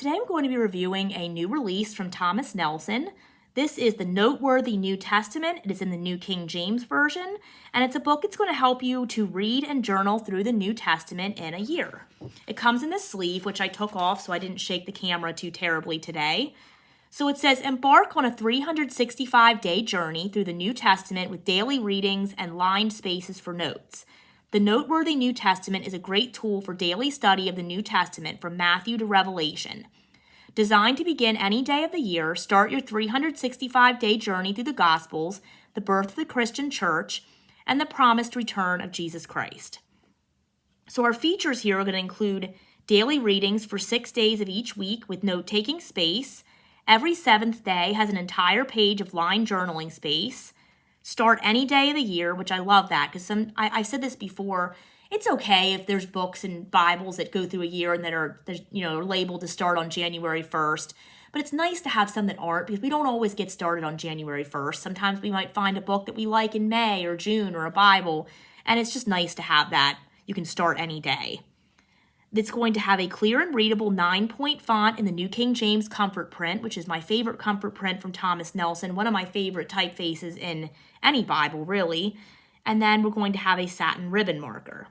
Today I'm going to be reviewing a new release from Thomas Nelson. This is the Noteworthy New Testament. It is in the New King James Version, and it's a book that's going to help you to read and journal through the New Testament in a year. It comes in this sleeve, which I took off so I didn't shake the camera too terribly today. So it says, embark on a 365-day journey through the New Testament with daily readings and lined spaces for notes. The Noteworthy New Testament is a great tool for daily study of the New Testament from Matthew to Revelation. Designed to begin any day of the year, start your 365-day journey through the Gospels, the birth of the Christian church, and the promised return of Jesus Christ. So our features here are going to include daily readings for 6 days of each week with note-taking space. Every seventh day has an entire page of line journaling space. Start any day of the year, which I love that because I've said this before. It's okay if there's books and Bibles that go through a year and that are labeled to start on January 1st. But it's nice to have some that aren't because we don't always get started on January 1st. Sometimes we might find a book that we like in May or June or a Bible, and it's just nice to have that. You can start any day. It's going to have a clear and readable 9-point font in the New King James Comfort Print, which is my favorite comfort print from Thomas Nelson, one of my favorite typefaces in any Bible, really. And then we're going to have a satin ribbon marker.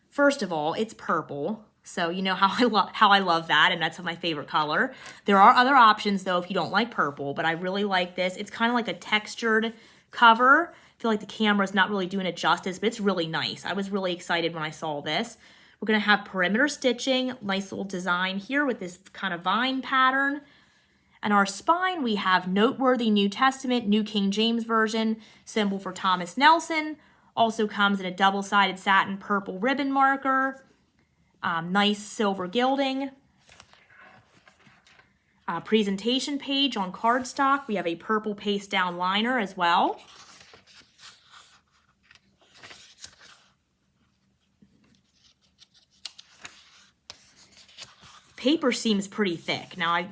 First of all, it's purple, so you know how I love that, and that's my favorite color. There are other options, though, if you don't like purple, but I really like this. It's kind of like a textured cover. I feel like the camera's not really doing it justice, but it's really nice. I was really excited when I saw this. We're going to have perimeter stitching, nice little design here with this kind of vine pattern. And our spine, we have Noteworthy New Testament, New King James Version, symbol for Thomas Nelson. Also comes in a double-sided satin purple ribbon marker. Nice silver gilding. Presentation page on cardstock. We have a purple paste down liner as well. Paper seems pretty thick. Now,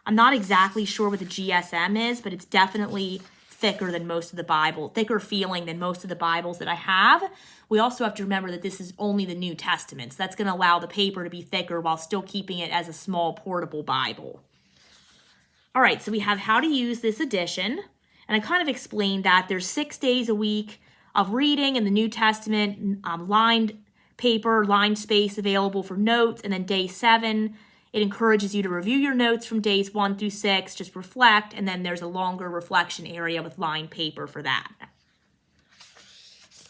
I'm not exactly sure what the GSM is, but it's definitely thicker than most of the Bible, thicker feeling than most of the Bibles that I have. We also have to remember that this is only the New Testament, so that's going to allow the paper to be thicker while still keeping it as a small portable Bible. All right, so we have how to use this edition, and I kind of explained that there's 6 days a week of reading in the New Testament, lined paper, lined space available for notes, and then day 7, it encourages you to review your notes from days 1 through 6, just reflect, and then there's a longer reflection area with lined paper for that.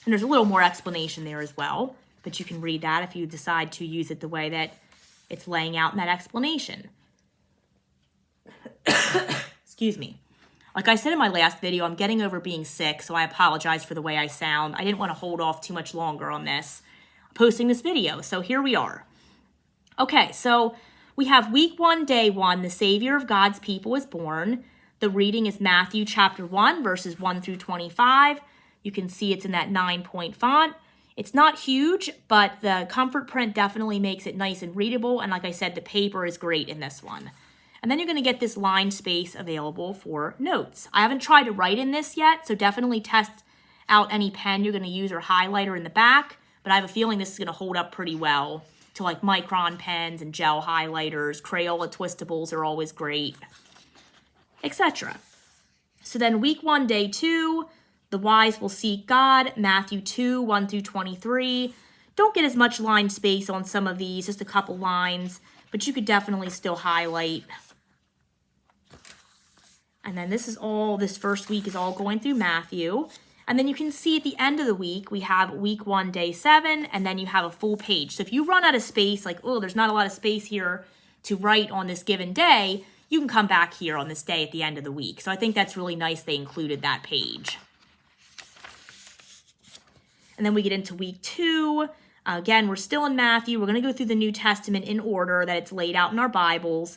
And there's a little more explanation there as well, but you can read that if you decide to use it the way that it's laying out in that explanation. Excuse me. Like I said in my last video, I'm getting over being sick, so I apologize for the way I sound. I didn't want to hold off too much longer on this, posting this video, so here we are. Okay, so we have week 1, day 1, the Savior of God's people is born. The reading is Matthew chapter 1, verses 1 through 25. You can see it's in that 9-point font. It's not huge, but the comfort print definitely makes it nice and readable. And like I said, the paper is great in this one. And then you're going to get this lined space available for notes. I haven't tried to write in this yet, so definitely test out any pen you're going to use or highlighter in the back. But I have a feeling this is going to hold up pretty well to like micron pens and gel highlighters. Crayola twistables are always great, etc. So then week 1, day 2, the wise will seek God, Matthew 2, 1 through 23. Don't get as much line space on some of these, just a couple lines, but you could definitely still highlight. And then this first week is all going through Matthew. And then you can see at the end of the week, we have week 1, day 7, and then you have a full page. So if you run out of space, like, oh, there's not a lot of space here to write on this given day, you can come back here on this day at the end of the week. So I think that's really nice they included that page. And then we get into week 2. Again, we're still in Matthew. We're going to go through the New Testament in order that it's laid out in our Bibles.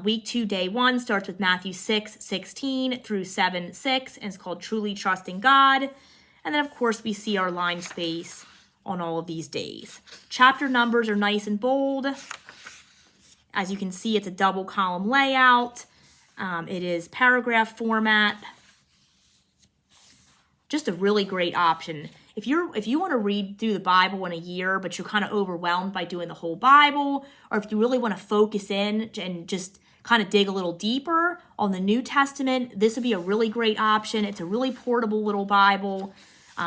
Week 2, day 1 starts with Matthew 6:16 through 7:6, and it's called Truly Trusting God. And then, of course, we see our line space on all of these days. Chapter numbers are nice and bold. As you can see, it's a double column layout. It is paragraph format. Just a really great option. if you want to read through the Bible in a year, but you're kind of overwhelmed by doing the whole Bible, or if you really want to focus in and just kind of dig a little deeper on the New Testament, this would be a really great option. It's a really portable little Bible.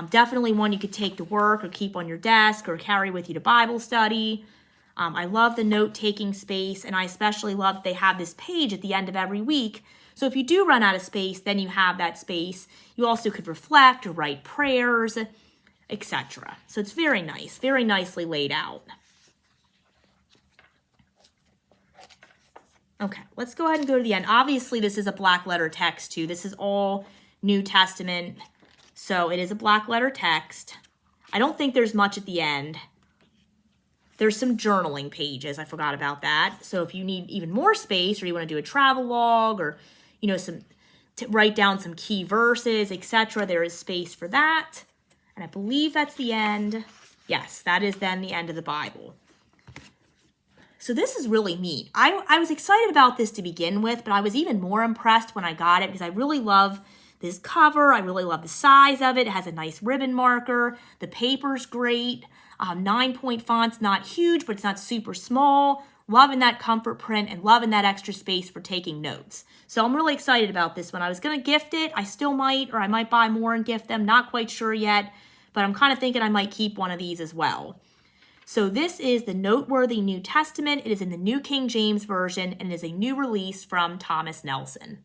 Definitely one you could take to work or keep on your desk or carry with you to Bible study. I love the note-taking space, and I especially love that they have this page at the end of every week. So if you do run out of space, then you have that space. You also could reflect or write prayers, etc. So it's very nice, very nicely laid out. Okay, let's go ahead and go to the end. Obviously, this is a black letter text too. This is all New Testament, so it is a black letter text. I don't think there's much at the end. There's some journaling pages. I forgot about that. So if you need even more space, or you want to do a travel log, or to write down some key verses, etc., there is space for that. And I believe that's the end. Yes, that is then the end of the Bible. So this is really neat. I was excited about this to begin with, but I was even more impressed when I got it because I really love this cover. I really love the size of it. It has a nice ribbon marker. The paper's great. 9-point font's not huge, but it's not super small. Loving that comfort print and loving that extra space for taking notes. So I'm really excited about this one. I was going to gift it. I still might, or I might buy more and gift them. Not quite sure yet, but I'm kind of thinking I might keep one of these as well. So this is the Noteworthy New Testament. It is in the New King James Version, and it is a new release from Thomas Nelson.